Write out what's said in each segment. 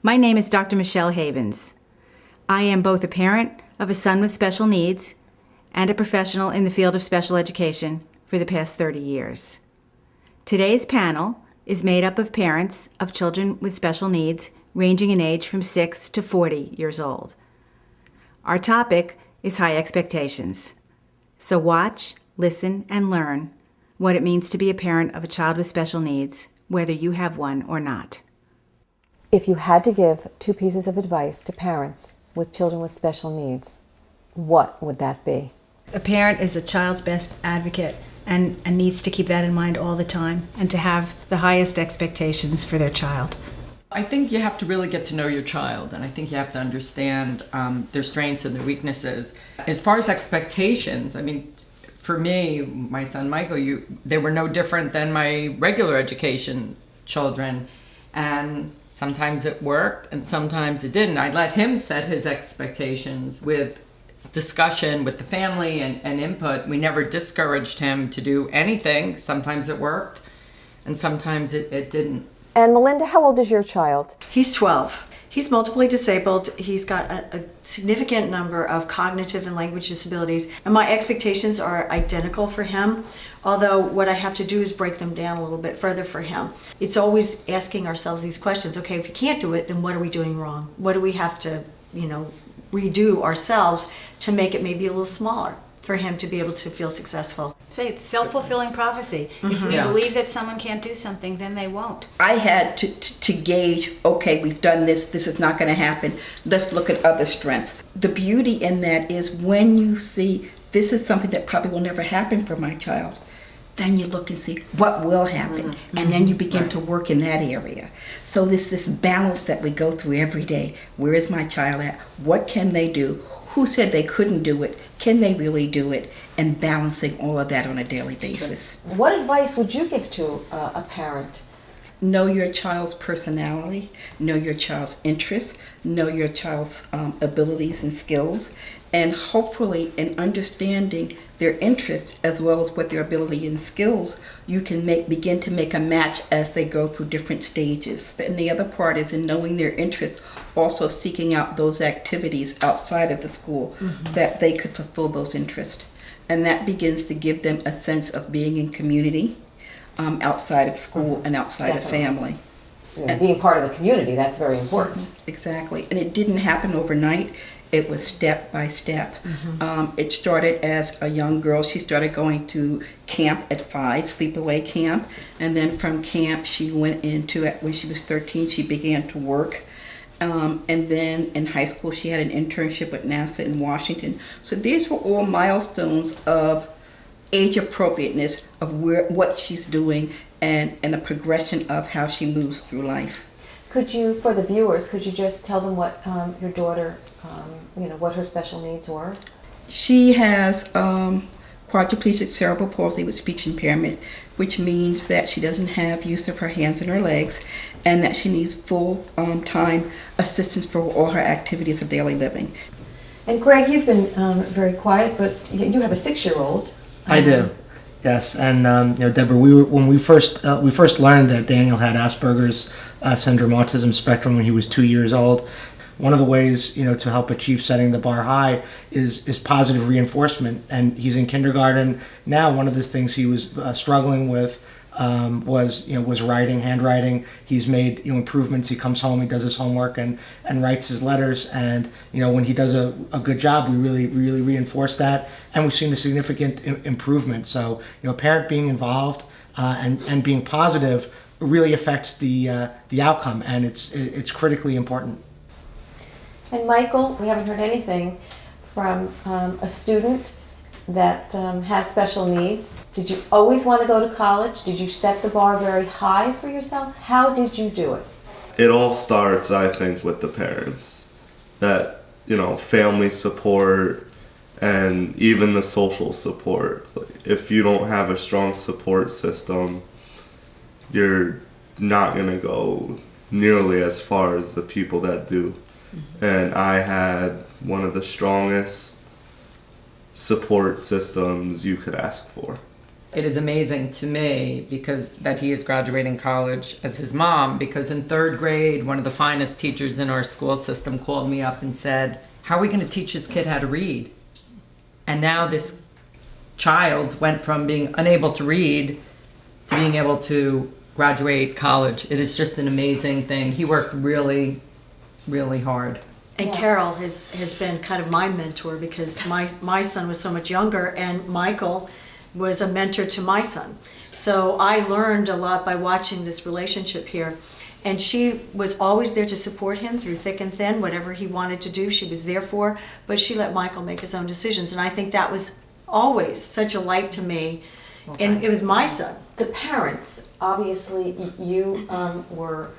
My name is Dr. Michelle Havens. I am both a parent of a son with special needs and a professional in the field of special education for the past 30 years. Today's panel is made up of parents of children with special needs ranging in age from 6 to 40 years old. Our topic is high expectations. So watch, listen, and learn what it means to be a parent of a child with special needs, whether you have one or not. If you had to give two pieces of advice to parents with children with special needs, what would that be? A parent is a child's best advocate and needs to keep that in mind all the time and to have the highest expectations for their child. I think you have to really get to know your child, and I think you have to understand their strengths and their weaknesses. As far as expectations, I mean, for me, my son Michael, they were no different than my regular education children, and sometimes it worked and sometimes it didn't. I let him set his expectations with discussion with the family and input. We never discouraged him to do anything. Sometimes it worked and sometimes it didn't. And Melinda, how old is your child? He's 12. He's multiply disabled. He's got a significant number of cognitive and language disabilities, and my expectations are identical for him, although what I have to do is break them down a little bit further for him. It's always asking ourselves these questions. Okay, if you can't do it, then what are we doing wrong? What do we have to, redo ourselves to make it maybe a little smaller for him to be able to feel successful? Say it's self-fulfilling prophecy. If we believe that someone can't do something, then they won't. I had to gauge, okay, we've done this is not going to happen. Let's look at other strengths. The beauty in that is when you see this is something that probably will never happen for my child, then you look and see what will happen, and then you begin to work in that area. So this balance that we go through every day. Where is my child at? What can they do? Who said they couldn't do it? Can they really do it? And balancing all of that on a daily basis. What advice would you give to a parent? Know your child's personality, know your child's interests, know your child's abilities and skills, and hopefully in understanding their interests as well as what their ability and skills, you can begin to make a match as they go through different stages. And the other part is in knowing their interests, also seeking out those activities outside of the school that they could fulfill those interests. And that begins to give them a sense of being in community, outside of school and outside of family. And being part of the community, that's very important. Exactly. And it didn't happen overnight. It was step by step. It started as a young girl. She started going to camp at 5, sleepaway camp. And then from camp, she went into, when she was 13, she began to work. And then in high school, she had an internship at NASA in Washington. So these were all milestones of age appropriateness of what she's doing and a progression of how she moves through life. Could you, for the viewers, could you just tell them what your daughter, what her special needs were? She has quadriplegic cerebral palsy with speech impairment, which means that she doesn't have use of her hands and her legs, and that she needs full-time assistance for all her activities of daily living. And Greg, you've been very quiet, but you have a 6-year-old. I do, yes. And Deborah, when we first learned that Daniel had Asperger's syndrome, autism spectrum, when he was 2 years old, one of the ways to help achieve setting the bar high is positive reinforcement. And he's in kindergarten now. One of the things he was struggling with was writing, handwriting. He's made improvements. He comes home, he does his homework and writes his letters. And when he does a good job, we really reinforce that, and we've seen a significant improvement. So a parent being involved and being positive really affects the outcome, and it's critically important. And Michael, we haven't heard anything from a student that has special needs. Did you always want to go to college? Did you set the bar very high for yourself? How did you do it? It all starts, I think, with the parents. That, family support and even the social support. If you don't have a strong support system, you're not going to go nearly as far as the people that do. And I had one of the strongest support systems you could ask for. It is amazing to me because that he is graduating college as his mom, because in third grade, one of the finest teachers in our school system called me up and said, how are we going to teach this kid how to read? And now this child went from being unable to read to being able to graduate college. It is just an amazing thing. He worked really, really hard. And Carol has been kind of my mentor because my son was so much younger, and Michael was a mentor to my son. So I learned a lot by watching this relationship here. And she was always there to support him through thick and thin. Whatever he wanted to do, she was there for. But she let Michael make his own decisions. And I think that was always such a light to me and with my son. The parents, obviously, you were,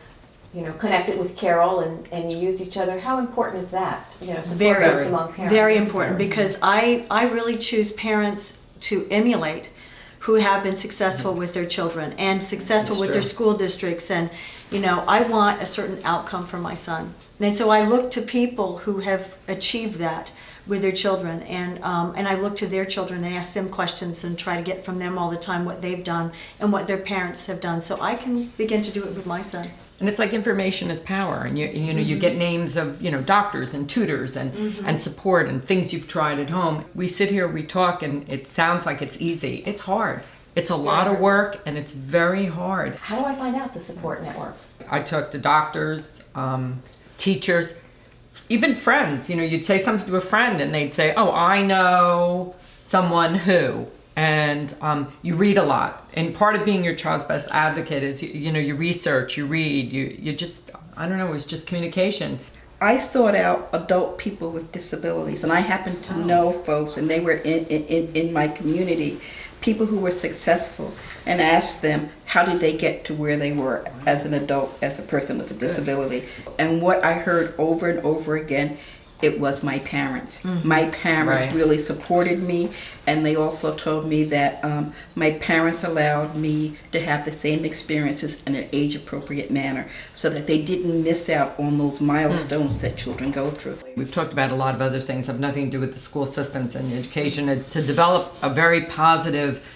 connected with Carol and you used each other. How important is that? Support groups among parents. Very important, because I really choose parents to emulate who have been successful with their children and successful with their school districts. And, I want a certain outcome for my son. And so I look to people who have achieved that with their children, and I look to their children and ask them questions and try to get from them all the time what they've done and what their parents have done, so I can begin to do it with my son. And it's like information is power, and you get names of doctors and tutors and support and things you've tried at home. We sit here, we talk, and it sounds like it's easy. It's hard. It's a lot of work, and it's very hard. How do I find out the support networks? I talk to doctors, teachers, even friends. You'd say something to a friend and they'd say, oh, I know someone who. And you read a lot. And part of being your child's best advocate is, you research, you read, you just, I don't know, it's just communication. I sought out adult people with disabilities, and I happen to know folks, and they were in my community, people who were successful, and asked them how did they get to where they were as an adult, as a person with a disability. And what I heard over and over again, it was my parents. Mm-hmm. My parents really supported me, and they also told me that my parents allowed me to have the same experiences in an age-appropriate manner so that they didn't miss out on those milestones that children go through. We've talked about a lot of other things that have nothing to do with the school systems and education, to develop a very positive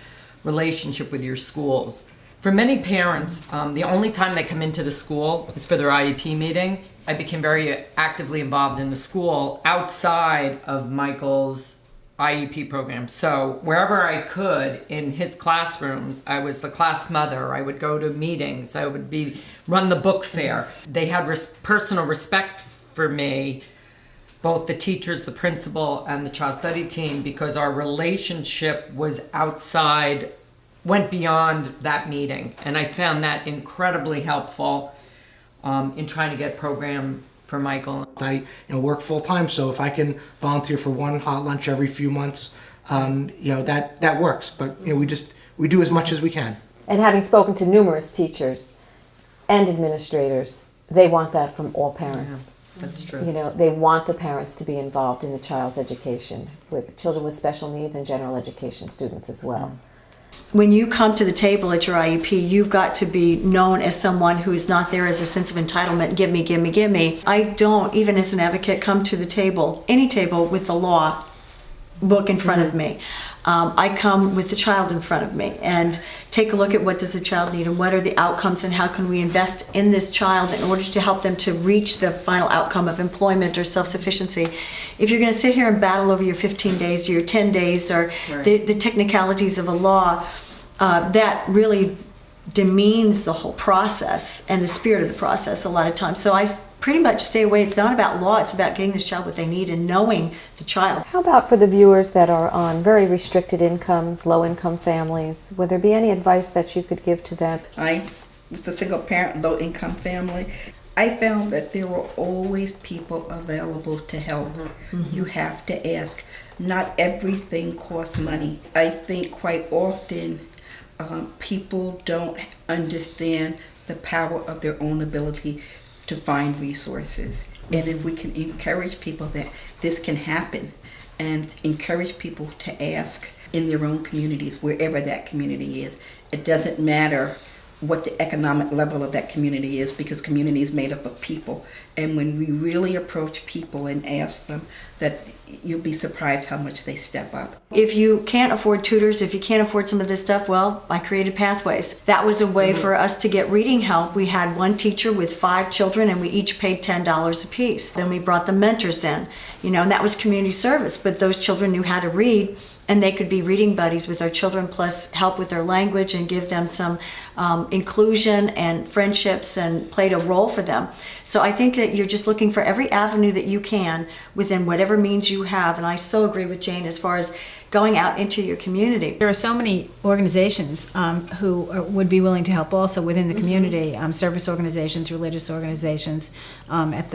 relationship with your schools. For many parents, the only time they come into the school is for their IEP meeting. I became very actively involved in the school outside of Michael's IEP program. So wherever I could in his classrooms, I was the class mother. I would go to meetings. I would run the book fair. They had personal respect for me, both the teachers, the principal, and the child study team, because our relationship was went beyond that meeting. And I found that incredibly helpful in trying to get program for Michael. I work full time, so if I can volunteer for one hot lunch every few months, that works. But we do as much as we can. And having spoken to numerous teachers and administrators, they want that from all parents. Yeah, that's true. They want the parents to be involved in the child's education, with children with special needs and general education students as well. When you come to the table at your IEP, you've got to be known as someone who is not there as a sense of entitlement, give me, give me, give me. I don't, even as an advocate, come to the table, any table, with the law book in front of me. I come with the child in front of me and take a look at what does the child need and what are the outcomes and how can we invest in this child in order to help them to reach the final outcome of employment or self-sufficiency. If you're going to sit here and battle over your 15 days or your 10 days or the technicalities of a law, that really demeans the whole process and the spirit of the process a lot of times. So I pretty much stay away. It's not about law, it's about getting this child what they need and knowing the child. How about for the viewers that are on very restricted incomes, low-income families? Would there be any advice that you could give to them? I was a single parent, low income family. I found that there were always people available to help. You have to ask. Not everything costs money. I think quite often people don't understand the power of their own ability to find resources. And if we can encourage people that this can happen and encourage people to ask in their own communities, wherever that community is, it doesn't matter what the economic level of that community is, because community is made up of people, And when we really approach people and ask them, that you'll be surprised how much they step up. If you can't afford tutors, if you can't afford some of this stuff, well, I created Pathways. That was a way for us to get reading help. We had one teacher with 5 children and we each paid $10 a piece. Then we brought the mentors in, and that was community service, but those children knew how to read and they could be reading buddies with our children, plus help with their language and give them some inclusion and friendships, and played a role for them. So I think that you're just looking for every avenue that you can within whatever means you have. And I so agree with Jane as far as going out into your community. There are so many organizations who would be willing to help also within the community, service organizations, religious organizations, at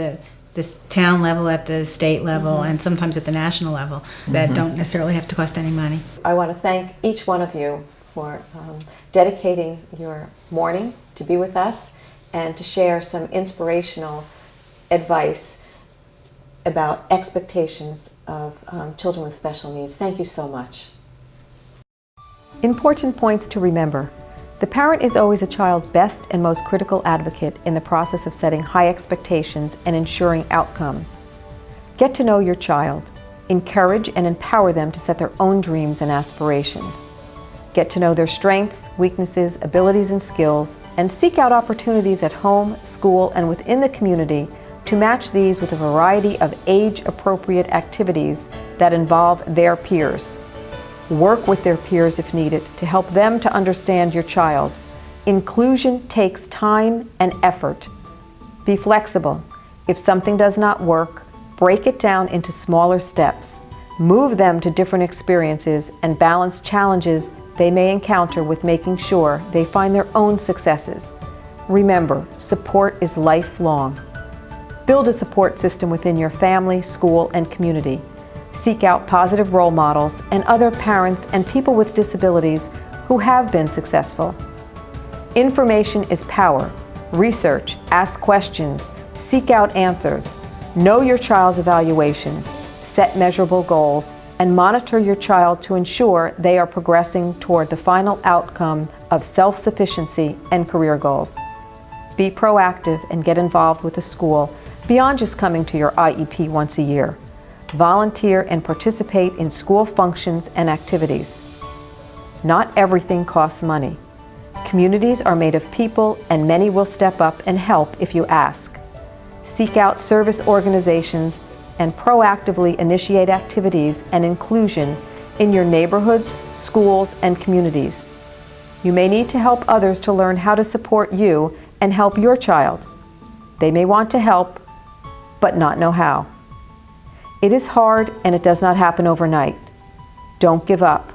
this town level, at the state level, and sometimes at the national level, that don't necessarily have to cost any money. I want to thank each one of you for dedicating your morning to be with us and to share some inspirational advice about expectations of children with special needs. Thank you so much. Important points to remember. The parent is always a child's best and most critical advocate in the process of setting high expectations and ensuring outcomes. Get to know your child. Encourage and empower them to set their own dreams and aspirations. Get to know their strengths, weaknesses, abilities, and skills, and seek out opportunities at home, school, and within the community to match these with a variety of age-appropriate activities that involve their peers. Work with their peers if needed to help them to understand your child. Inclusion takes time and effort. Be flexible. If something does not work, break it down into smaller steps. Move them to different experiences and balance challenges they may encounter with making sure they find their own successes. Remember, support is lifelong. Build a support system within your family, school, and community. Seek out positive role models and other parents and people with disabilities who have been successful. Information is power. Research, ask questions, seek out answers. Know your child's evaluations, set measurable goals, and monitor your child to ensure they are progressing toward the final outcome of self-sufficiency and career goals. Be proactive and get involved with the school beyond just coming to your IEP once a year. Volunteer and participate in school functions and activities. Not everything costs money. Communities are made of people, and many will step up and help if you ask. Seek out service organizations and proactively initiate activities and inclusion in your neighborhoods, schools, and communities. You may need to help others to learn how to support you and help your child. They may want to help, but not know how. It is hard and it does not happen overnight. Don't give up.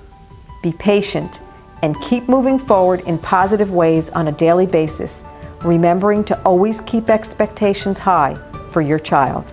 Be patient and keep moving forward in positive ways on a daily basis, remembering to always keep expectations high for your child.